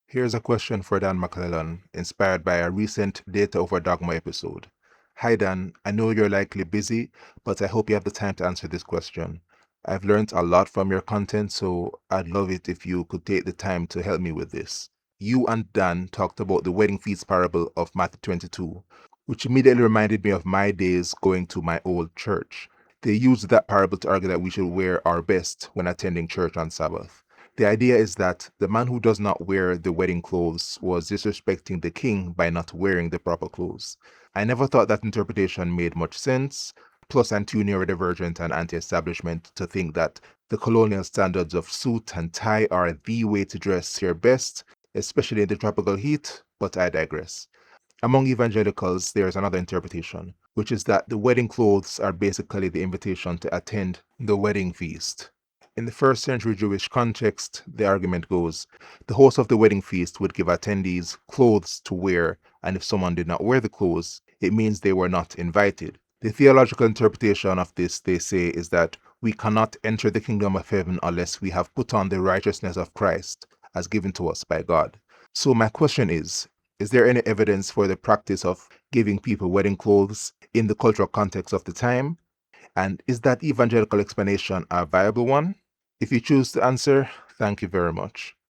Here's a question for Dan McClellan, inspired by a recent Data Over Dogma episode. Hi Dan, I know you're likely busy, but I hope you have the time to answer this question. I've learned a lot from your content, so I'd love it if you could take the time to help me with this. You and Dan talked about the wedding feast parable of Matthew 22, which immediately reminded me of my days going to my old church. They used that parable to argue that we should wear our best when attending church on Sabbath. The idea is that the man who does not wear the wedding clothes was disrespecting the king by not wearing the proper clothes. I never thought that interpretation made much sense. Plus, I'm too neurodivergent and anti establishment to think that the colonial standards of suit and tie are the way to dress your best, especially in the tropical heat, but I digress. Among evangelicals, there is another interpretation, which is that the wedding clothes are basically the invitation to attend the wedding feast. In the first century Jewish context, the argument goes the host of the wedding feast would give attendees clothes to wear, and if someone did not wear the clothes, it means they were not invited. The theological interpretation of this, they say, is that we cannot enter the kingdom of heaven unless we have put on the righteousness of Christ as given to us by God. So, my question is there any evidence for the practice of giving people wedding clothes in the cultural context of the time? And is that evangelical explanation a viable one? If you choose to answer, thank you very much.